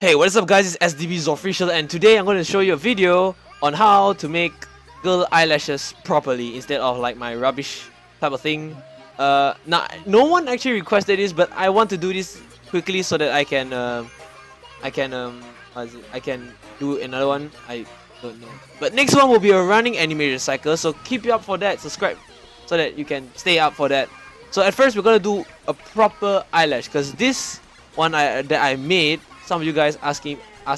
Hey, what is up guys, it's SDB's Official, and today I'm going to show you a video on how to make girl eyelashes properly instead of like my rubbish type of thing. Now, no one actually requested this, but I want to do this quickly so that I can do another one. I don't know. But next one will be a running animated cycle, so keep you up for that, subscribe so that you can stay up for that. So at first we're going to do a proper eyelash, because this one that I made, some of you guys asked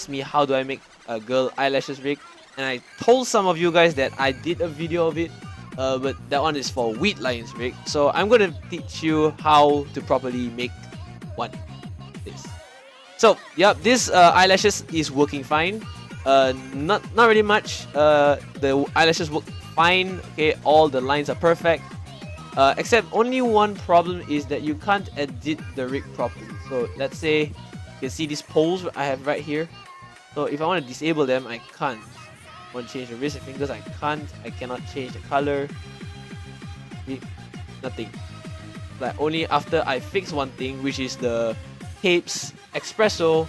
me how do I make a girl eyelashes rig, and I told some of you guys that I did a video of it, but that one is for wheat lions rig. So I'm gonna teach you how to properly make one. This. So yep, this eyelashes is working fine. Not really much. The eyelashes work fine. Okay, all the lines are perfect. Except only one problem is that you can't edit the rig properly. So let's say you can see these poles I have right here. So if I want to disable them, I can't. I want to change the wrist and fingers, I can't. I cannot change the color. Nothing. Like only after I fix one thing, which is the tapes espresso,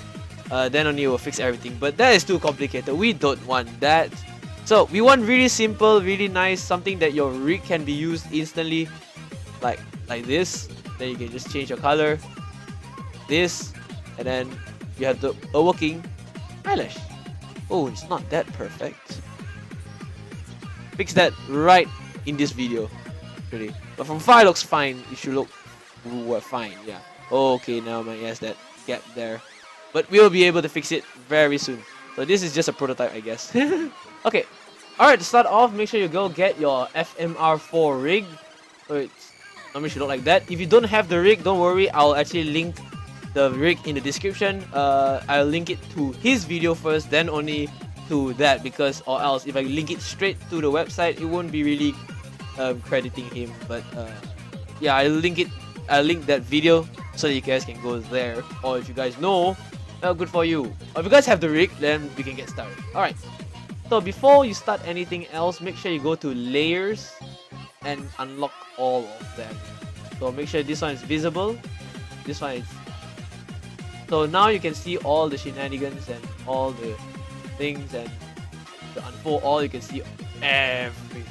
then only it will fix everything. But that is too complicated. We don't want that. So we want really simple, really nice, something that your rig can be used instantly, like this. Then you can just change your color, this, and then you have a working eyelash. Oh, it's not that perfect. Fix that right in this video, really. But from far it looks fine. It should look fine. Yeah. Okay, now my yes, that gap there, but we'll be able to fix it very soon. So this is just a prototype, I guess. Okay. Alright, to start off, make sure you go get your FMR V4 Rig. So it's normally should look like that. If you don't have the rig, don't worry. I'll actually link the rig in the description. I'll link it to his video first, then only to that, because or else if I link it straight to the website, it won't be really crediting him. But yeah, I'll link that video so that you guys can go there. Or if you guys know, good for you. Or if you guys have the rig, then we can get started. Alright. So before you start anything else, make sure you go to layers and unlock all of them. So make sure this one is visible. This one is. So now you can see all the shenanigans and all the things, and to unfold all, you can see everything.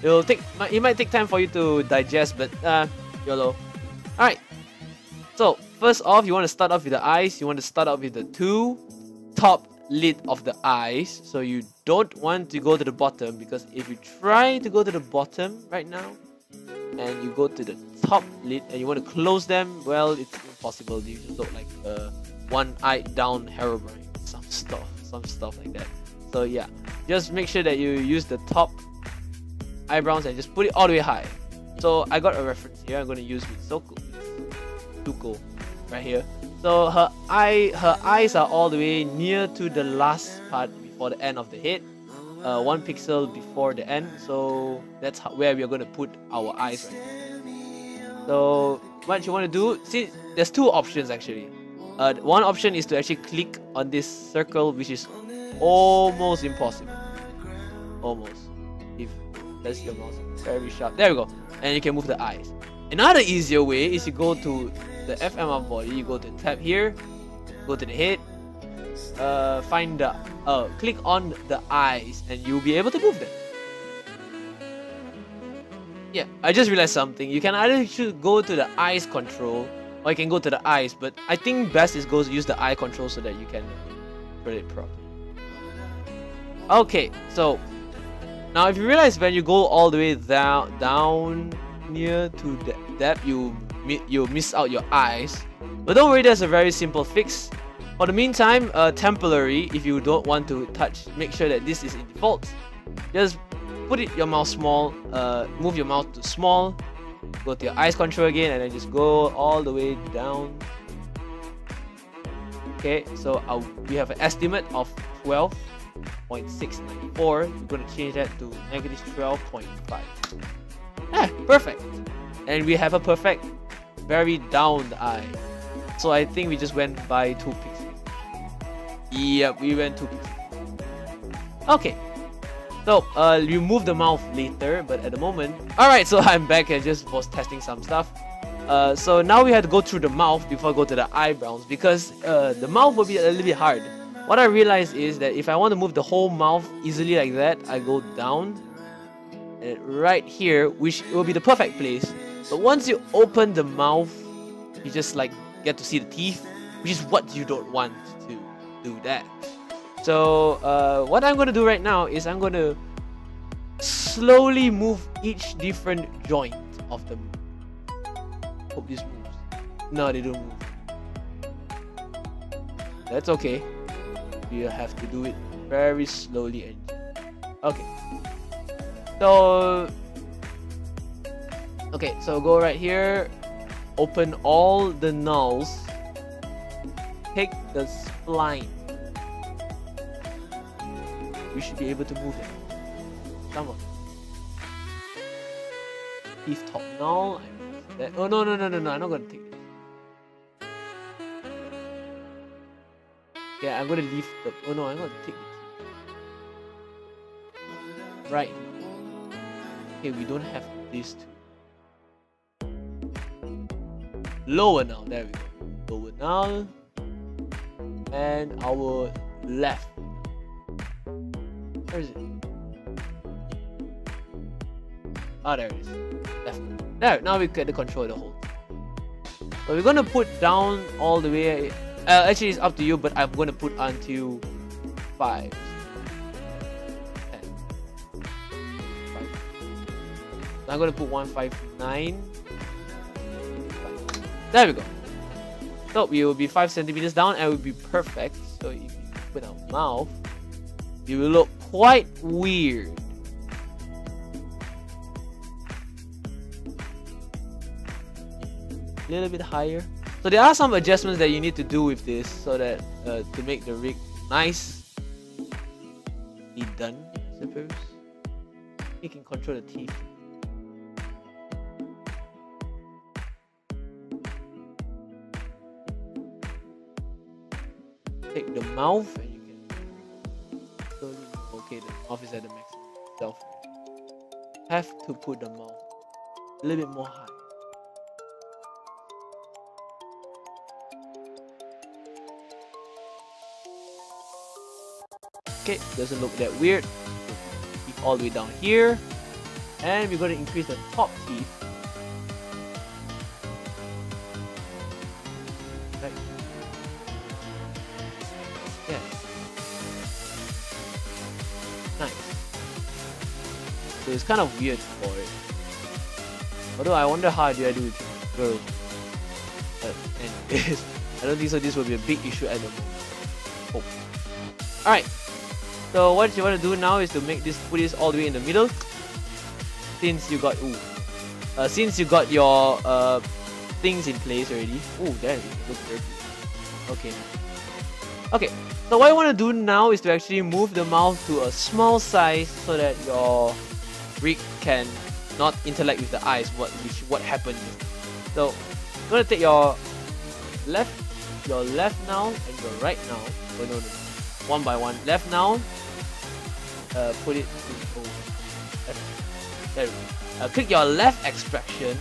So it might take time for you to digest, but YOLO. Alright. So first off, you want to start off with the eyes. You want to start off with the two top lid of the eyes. So you don't want to go to the bottom, because if you try to go to the bottom right now and you go to the top lid and you want to close them, well, it's impossible. You just look like a one-eyed down Herobrine, some stuff like that. So yeah, just make sure that you use the top eyebrows and just put it all the way high. So I got a reference here. I'm going to use with Tuko right here. So her eyes are all the way near to the last part before the end of the head, 1 pixel before the end. So that's where we are going to put our eyes right. So what you want to do, see, there's two options actually. One option is to actually click on this circle, which is almost impossible. Almost. If that's your mouse, very sharp. There we go. And you can move the eyes. Another easier way is you go to the FMR body, you go to the tab here, go to the head, find the click on the eyes, and you'll be able to move them. Yeah, I just realized something. You can either go to the eyes control, or you can go to the eyes, but I think best is use the eye control so that you can put it properly. Okay, so now if you realize when you go all the way down near to the depth, you miss out your eyes. But don't worry, there's a very simple fix. For the meantime, temporary, if you don't want to touch, make sure that this is in default. Just put your mouse small, move your mouse to small, go to your eyes control again, and then just go all the way down. Okay, so we have an estimate of 12.694. We're going to change that to negative 12.5. Perfect. And we have a perfect, very down the eye. So I think we just went by 2 pixels. Yep, we went 2 pixels. Okay. So you move the mouth later, but at the moment. Alright, so I'm back and just was testing some stuff. So now we had to go through the mouth before I go to the eyebrows, because the mouth will be a little bit hard. What I realized is that if I want to move the whole mouth easily like that, I go down and right here, which will be the perfect place. But once you open the mouth, you just like get to see the teeth, which is what you don't want to do that. So what I'm going to do right now is I'm going to slowly move each different joint of them. Hope this moves. No, they don't move. That's okay. You have to do it very slowly and gently. Okay. So go right here. Open all the nulls. Take the spline. We should be able to move it. Come on. Teeth top null. Oh no, I'm not gonna take it. Yeah, I'm gonna leave the. Oh no, I'm gonna take the teeth. Right. Okay, we don't have these two. Lower now. There we go. Lower now. And our left. Where is it? Oh, there it is. Left. There. Now we get the control of the whole thing. So we're gonna put down all the way. Actually, it's up to you, but I'm gonna put until 5. 10. 5. So I'm gonna put 159. 5. There we go. So we will be 5 centimeters down and it will be perfect. So if you open our mouth, it will look quite weird. A little bit higher. So there are some adjustments that you need to do with this so that to make the rig nice. Be done, I suppose. You can control the teeth. Take the mouth and you can slowly. Okay, the mouth is at the maximum itself. Have to put the mouth a little bit more high. Okay, doesn't look that weird. Keep all the way down here. And we're going to increase the top teeth. Right. Yeah. Nice. So it's kind of weird for it. Although I wonder how do I do it with girls. Anyways, I don't think so this will be a big issue at the moment. Hope. Alright. So what you want to do now is to make this, put this all the way in the middle. Since you got your things in place already. Oh, there it looks very good. Okay. Okay. So what I want to do now is to actually move the mouth to a small size so that your rig can not interact with the eyes. What happened? So I'm gonna take your left now and your right now. Oh no. One by one. Left now. Put it to there we go. Click your left expression.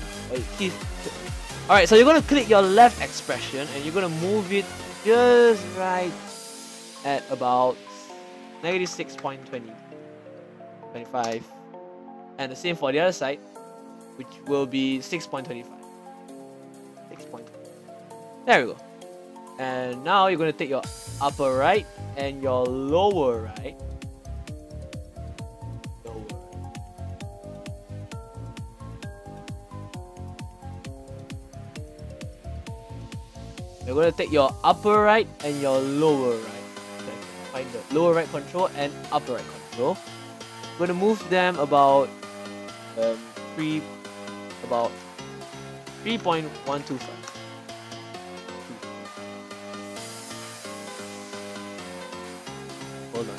Alright, so you're gonna click your left expression and you're gonna move it just right at about -6.20, 25, and the same for the other side, which will be 6.25. 6.25. There we go. And now you're gonna take your upper right and your lower right. You're going to take your upper right and your lower right. Okay, find the lower right control and upper right control. I'm going to move them about 3.125. Hold on.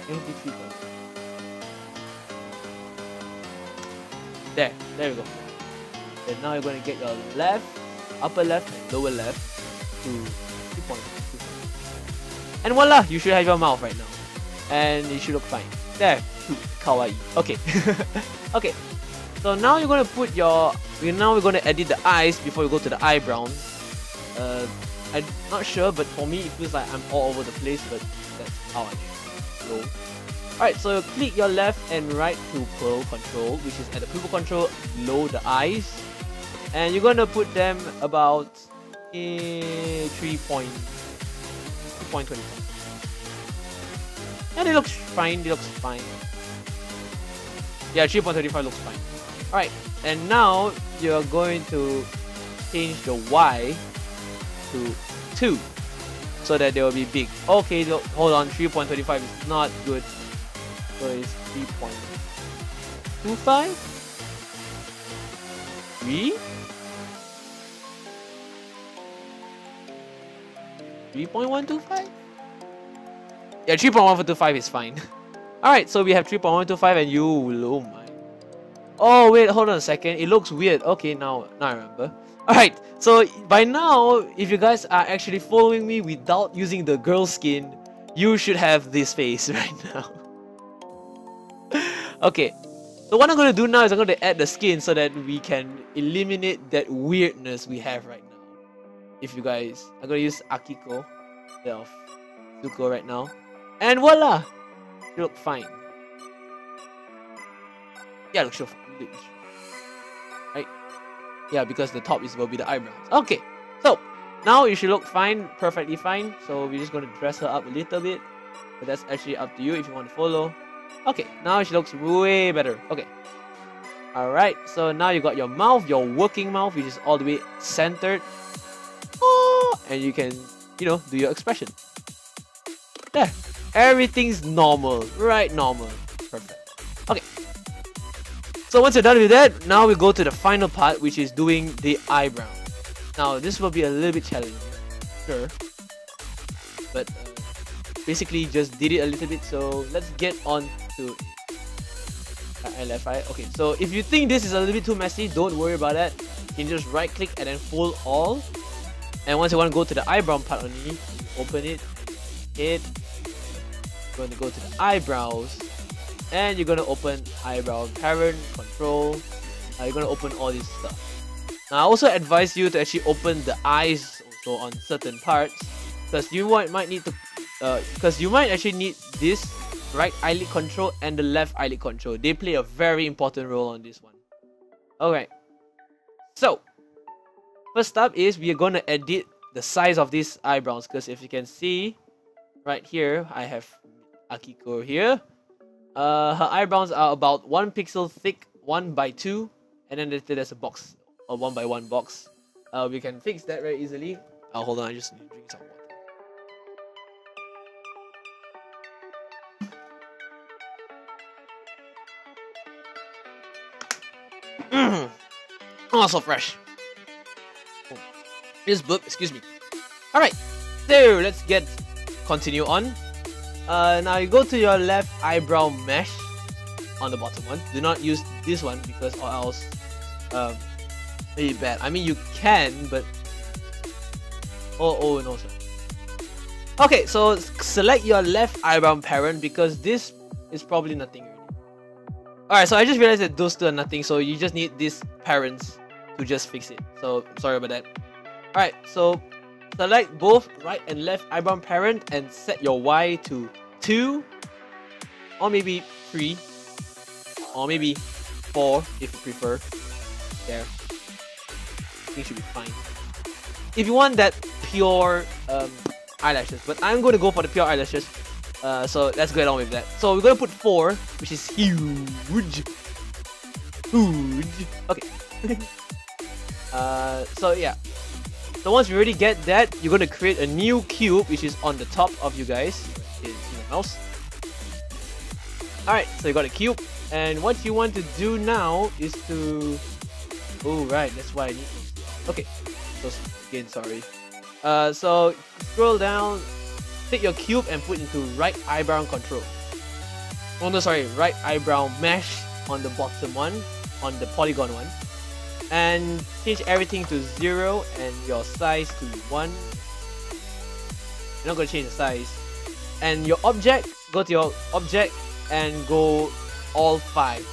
83. There we go. And now you're going to get your upper left and lower left to 2.2. And voila, you should have your mouth right now. And it should look fine. There, kawaii. Okay. Okay. So now you're gonna put your. Now we're gonna edit the eyes before we go to the eyebrow. I'm not sure, but for me it feels like I'm all over the place. But that's how I go. Alright, so click your left and right to Pro Control, which is at the pupil control below the eyes, and you're gonna put them about 3.25. Yeah, they look fine. They look fine. Yeah, 3.35 looks fine. Alright, and now you're going to change the Y to 2 so that they will be big. Okay, look, hold on, 3.35 is not good. So it's 3.25? 3? 3.125? Yeah, 3.125 is fine. Alright, so we have 3.125 and you, oh my. Oh wait, hold on a second. It looks weird. Okay, now I remember. Alright, so by now, if you guys are actually following me without using the girl skin, you should have this face right now. Okay, so what I'm going to do now is I'm going to add the skin so that we can eliminate that weirdness we have right now. If you guys, I'm going to use Akiko instead of Zuko right now. And voila! You look fine. Yeah, look sure. Right? Yeah, because the top will be the eyebrows. Okay, so now you should look fine, perfectly fine. So we're just going to dress her up a little bit. But that's actually up to you if you want to follow. Okay, now she looks way better. Okay. Alright, so now you got your mouth, your working mouth, which is all the way centered. Oh, and you can, you know, do your expression. There. Everything's normal. Right, normal. Perfect. Okay. So once you're done with that, now we go to the final part, which is doing the eyebrow. Now, this will be a little bit challenging. Sure. But basically just did it a little bit, so let's get on to left eye. Okay, so if you think this is a little bit too messy, don't worry about that. You can just right click and then fold all, and once you want to go to the eyebrow part only, open it, hit, you're going to go to the eyebrows, and you're going to open eyebrow parent, control, you're going to open all this stuff. Now I also advise you to actually open the eyes also on certain parts, because you might need to because you might actually need this right eyelid control and the left eyelid control. They play a very important role on this one. Alright, so first up is we are going to edit the size of these eyebrows, because if you can see right here, I have Akiko here. Her eyebrows are about 1 pixel thick, 1x2, and then there's a box, a 1x1 box. We can fix that very easily. Hold on, I just need to drink some water. Oh, so fresh. Oh. This book, excuse me. Alright, so let's continue on. Now you go to your left eyebrow mesh on the bottom one. Do not use this one because or else maybe bad. I mean you can, but oh no sir. Okay, so select your left eyebrow parent because this is probably nothing. Alright, so I just realized that those two are nothing, so you just need these parents to just fix it. So, sorry about that. Alright, so select both right and left eyebrow parent and set your Y to 2, or maybe 3, or maybe 4 if you prefer. There. I think should be fine. If you want that pure eyelashes, but I'm going to go for the pure eyelashes. So let's get on with that. So we're gonna put 4, which is huge. Okay. So yeah. So once you already get that, you're gonna create a new cube, which is on the top of you guys. Is your mouse. Alright, so you got a cube, and what you want to do now is to. Oh right, that's why I need. Okay. So again, sorry. So scroll down. Take your cube and put into right eyebrow control. Oh no, sorry, right eyebrow mesh on the bottom one, on the polygon one, and change everything to 0 and your size to 1. You're not gonna change the size. And your object, go to your object and go all 5.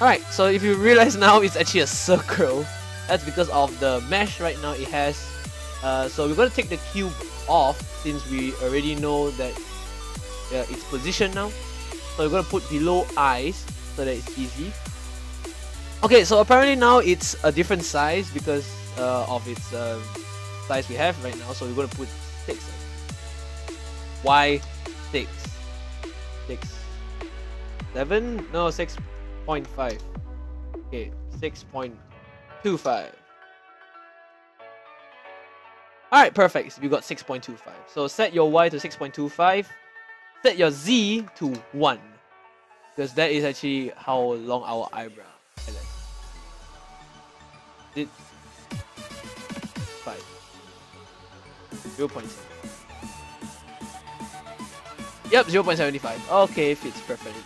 Alright, so if you realize now it's actually a circle, that's because of the mesh right now it has. So we're going to take the cube off since we already know that its position now. So we're going to put below eyes so that it's easy. Okay, so apparently now it's a different size because of its size we have right now. So we're going to put 6. Why 6? 6. 7? No, 6.5. Okay, 6.25. Alright, perfect. So we got 6.25. So set your Y to 6.25. Set your Z to 1. Because that is actually how long our eyebrow is. It 5. 0.7. Yep, 0.75. Okay, fits perfectly.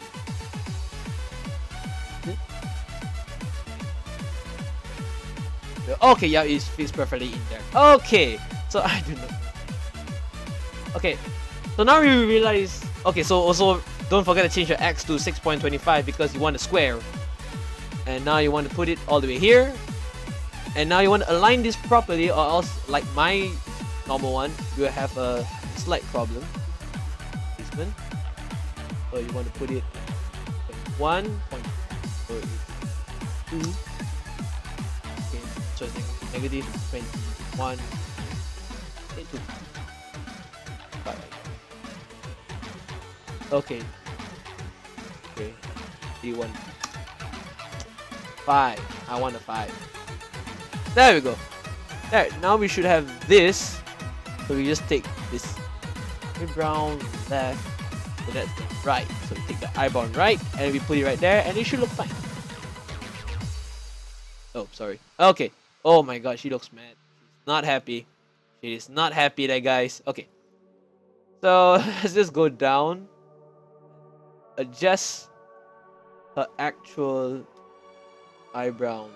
Okay, yeah, it fits perfectly in there. Okay, so I do not. Okay, so now we realize. Okay, so also don't forget to change your X to 6.25 because you want a square. And now you want to put it all the way here. And now you want to align this properly, or else, like my normal one, you will have a slight problem. This one. So you want to put it 1.2. Okay, so it's negative 21. 2. Okay. Okay. D1. 5. I want a 5. There we go. There. Now we should have this. So we just take this eyebrow left. So that's the right. So we take the eyebrow right and we put it right there and it should look fine. Oh, sorry. Okay. Oh my god, she looks mad. She's not happy. She is not happy there, guys. Okay. So let's just go down. Adjust her actual eyebrow.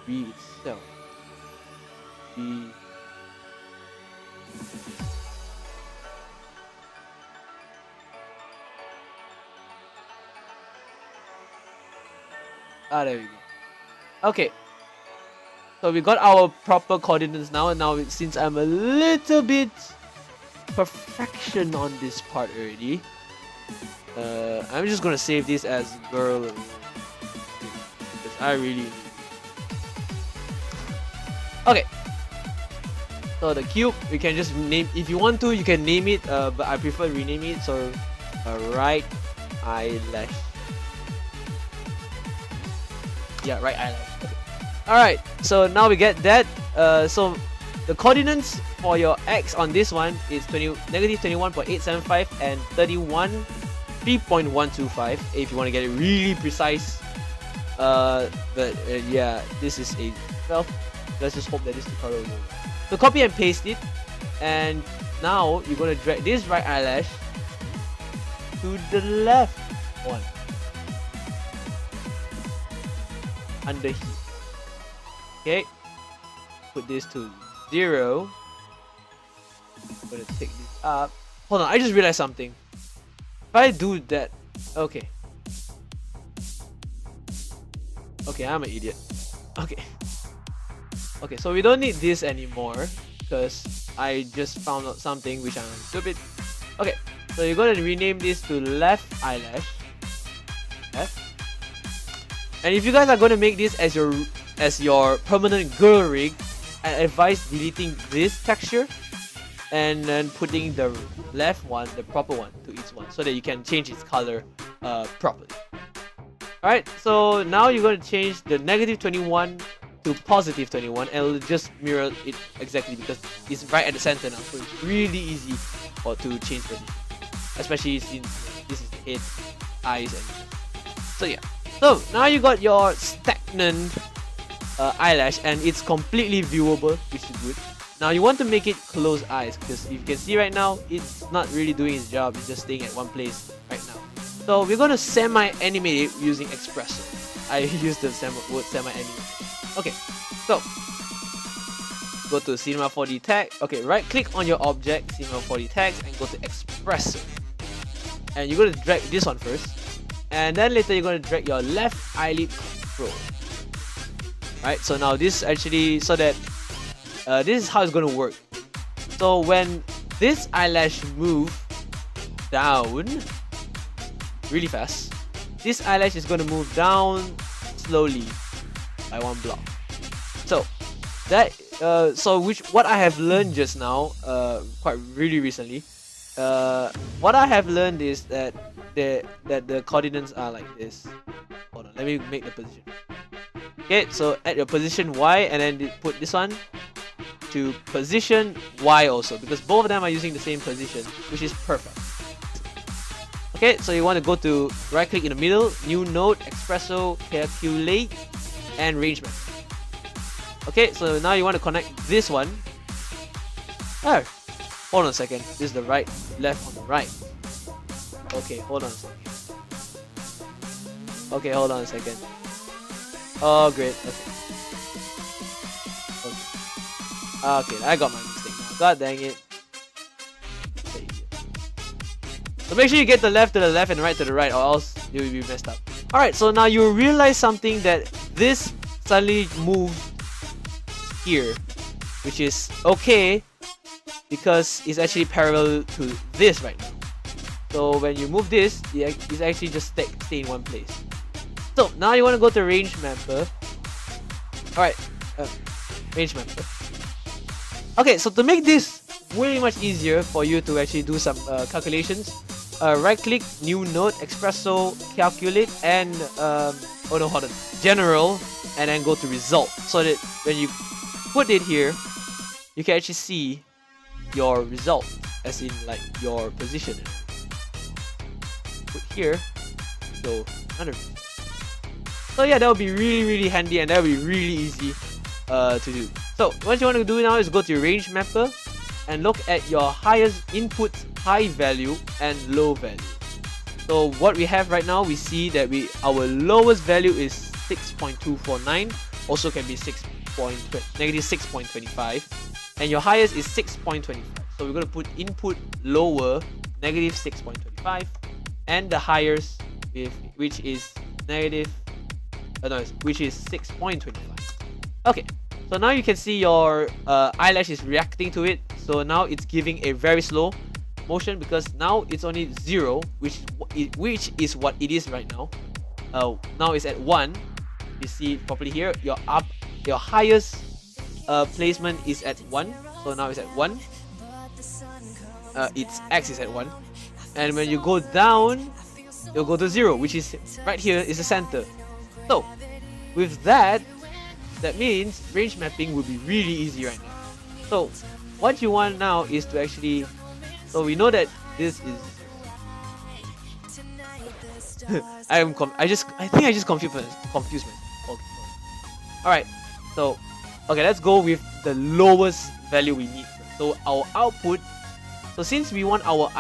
B itself. B. Ah, there we go. Okay. So we got our proper coordinates now, and now since I'm a little bit perfection on this part already, I'm just gonna save this as girl because I really. Okay. So the cube, we can just name, if you want to, you can name it, but I prefer rename it. So right eyelash. Yeah, right eyelash. Okay. Alright, so now we get that. So the coordinates for your X on this one is negative 21.875 and 3.125 if you want to get it really precise. Yeah, this is a 12. Let's just hope that this tutorial will work. So copy and paste it, and now you're gonna drag this right eyelash to the left one under here. Okay, put this to 0. I'm gonna take this up. Hold on, I just realized something. If I do that, okay. Okay, I'm an idiot. Okay. Okay, so we don't need this anymore because I just found out something which I'm stupid. Okay, so you're gonna rename this to left eyelash. Left. And if you guys are gonna make this as your permanent girl rig, I advise deleting this texture and then putting the left one, the proper one, to each one so that you can change its color properly. Alright, so now you're gonna change the negative 21 to positive 21 and it'll just mirror it exactly because it's right at the center now, so it's really easy to change position, especially since this is the head, eyes, and so yeah. So now you got your stagnant eyelash and it's completely viewable, which is good. Now you want to make it closed eyes because you can see right now it's not really doing its job, it's just staying at one place right now. So we're gonna semi-animate it using espresso. I use the word semi-animate. Okay, so go to Cinema 4D tag. Okay, right click on your object, Cinema 4D tags, and go to Espresso. And you're going to drag this one first. And then later you're going to drag your left eyelid control. Right, so now this actually, so that this is how it's going to work. So when this eyelash move down really fast, this eyelash is going to move down slowly by one block. So that what I have learned just now, quite really recently, what I have learned is that the coordinates are like this. Hold on, let me make the position. Okay, so at your position Y, and then put this one to position Y also, because both of them are using the same position, which is perfect. Okay, so you want to go to right click in the middle, new node, Espresso, calculate, and range map. Okay, so now you want to connect this one. Oh, hold on a second. This is the right, left on the right. Okay, hold on a second. Okay, hold on a second. Oh, great. Okay, I got my mistake now. God dang it. So make sure you get the left to the left and right to the right, or else you will be messed up. Alright, so now you realize something, that this suddenly moved here, which is okay because it's actually parallel to this right now. So when you move this, it's actually just stay in one place. So now you want to go to range mapper. Alright, range mapper. Okay, so to make this way much easier for you to actually do some calculations, right click, new node, Espresso, calculate, and general, and then go to result, so that when you put it here, you can actually see your result, as in like your position. Put here, so under. So yeah, that would be really handy, and that would be really easy to do. So what you want to do now is go to your range mapper and look at your highest input high value and low value. So what we have right now, we see that our lowest value is 6.249, also can be negative 6.25, and your highest is 6.25. So we're going to put input lower, negative 6.25, and the highest, which is 6.25. Okay, so now you can see your eyelash is reacting to it. So now it's giving a very slow motion, because now it's only 0, which is what it is right now. Now it's at 1. You see properly here, your highest placement is at 1. So now it's at 1. Its X is at 1. And when you go down, you'll go to 0, which is right here is the center. So with that means range mapping will be really easy right now. So what you want now is to actually, so we know that this is I think I just confused myself. Okay. Alright, so okay, let's go with the lowest value we need. So our output, so since we want our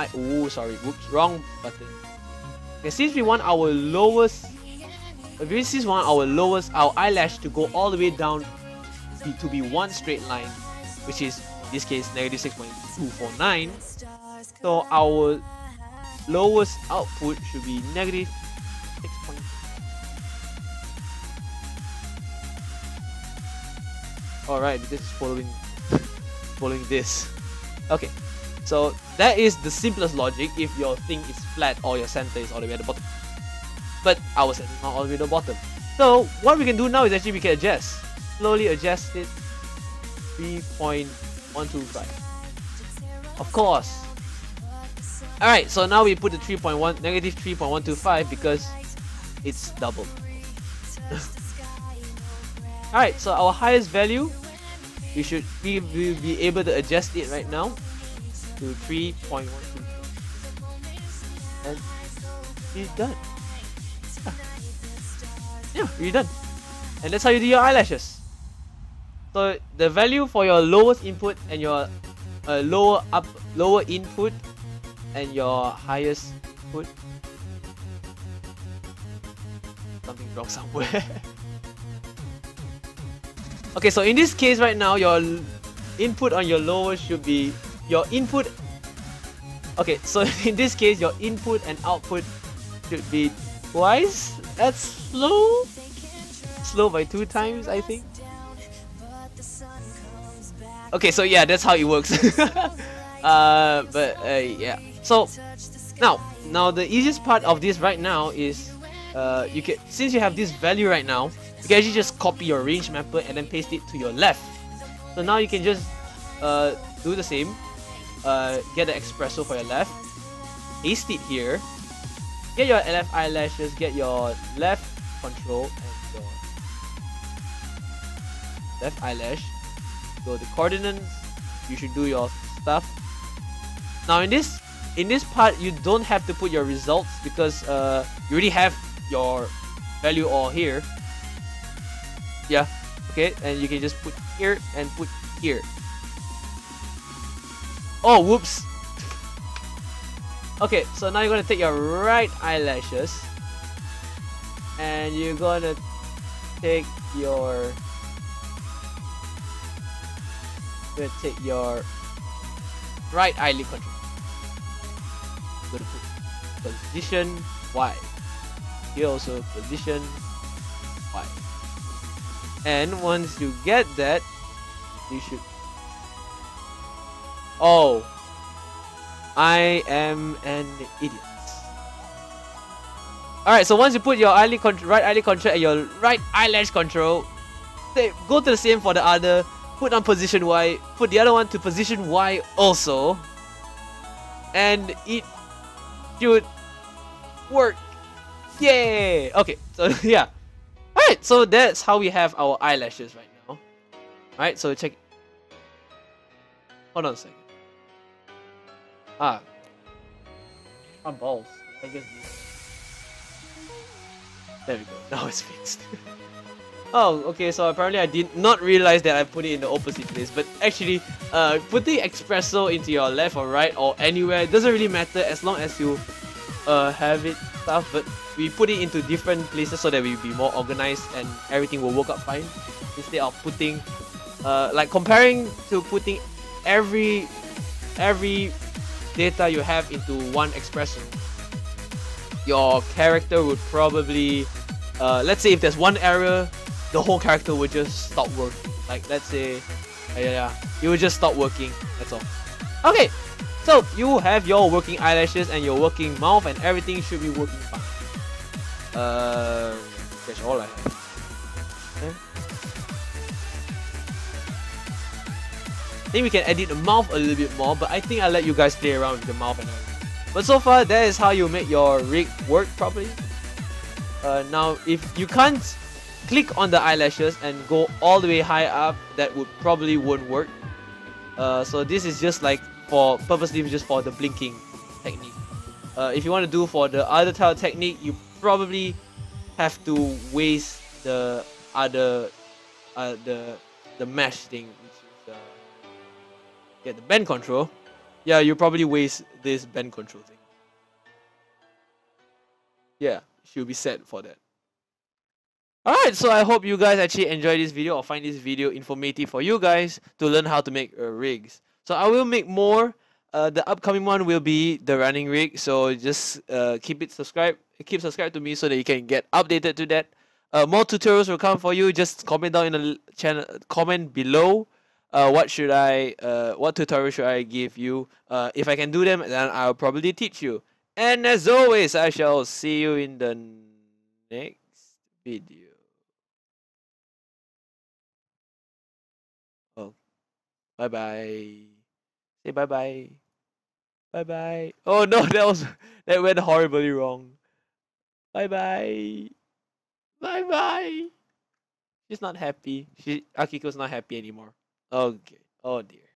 wrong button. Okay, since we want our lowest, our eyelash to go all the way down to be one straight line, which is in this case negative 6.249. So our lowest output should be negative 6. Alright, this is following this. Okay, so that is the simplest logic if your thing is flat or your center is all the way at the bottom. But our center is not all the way at the bottom. So what we can do now is actually we can adjust. Slowly adjust it. 3.125. Of course. Alright, so now we put the negative 3.125 because it's double. Alright, so our highest value, we will be able to adjust it right now to 3.125. And we're done. Yeah, we're done. And that's how you do your eyelashes. So the value for your lowest input and your lower input and your highest input. Something's wrong somewhere. Okay, so in this case right now, your input on your lower should be your input. Okay, so in this case, your input and output should be twice. That's slow. Slow by 2 times, I think. Okay, so yeah, that's how it works. Yeah. So now the easiest part of this right now is you can, since you have this value right now, you can actually just copy your range mapper and then paste it to your left. So now you can just do the same. Get the espresso for your left, paste it here, get your left eyelashes, get your left control and your left eyelash, go to coordinates, you should do your stuff. Now in this part you don't have to put your results because you already have your value all here. Yeah, okay, and you can just put here and put here. Oh, whoops. Okay, so now you're gonna take your right eyelashes and you're gonna take your right eyelid control. You're gonna put position Y. Here also position Y. And once you get that, you should. Oh, I am an idiot. Alright, so once you put your right eyelid control and your right eyelash control, go to the same for the other, put on position Y, put the other one to position Y also, and it should work. Yay! Okay, so yeah. Alright, so that's how we have our eyelashes right now. Alright, so check. Hold on a second. My balls. I guess there we go. Now it's fixed. Oh, okay. So apparently I did not realize that I put it in the opposite place. But actually, putting espresso into your left or right or anywhere doesn't really matter as long as you have it stuff. But we put it into different places so that we'll be more organized and everything will work out fine. Instead of putting, like comparing to putting every data you have into one espresso, your character would probably, let's say if there's one error, the whole character would just stop working. Like let's say, yeah, it would just stop working. That's all. Okay, so you have your working eyelashes and your working mouth, and everything should be working fine. That's all I have. Okay. I think we can edit the mouth a little bit more, but I think I'll let you guys play around with the mouth and everything. But so far, that is how you make your rig work properly. Now, if you can't click on the eyelashes and go all the way high up, that would probably won't work. So this is just like purposely just for the blinking technique. If you want to do for the other tile technique, you probably have to waste the other the mesh thing. Get the bend control. Yeah, you probably waste this bend control thing. Yeah, should be set for that. Alright, so I hope you guys actually enjoy this video or find this video informative for you guys to learn how to make rigs. So I will make more. The upcoming one will be the running rig. So just keep subscribed to me so that you can get updated to that. More tutorials will come for you. Just comment down in the channel, comment below. What tutorial should I give you? If I can do them, then I'll probably teach you. And as always, I shall see you in the next video. Oh, bye bye. Say bye bye. Bye bye. Oh no, that went horribly wrong. Bye bye. Bye bye. She's not happy. Akiko's not happy anymore. Okay. Oh dear.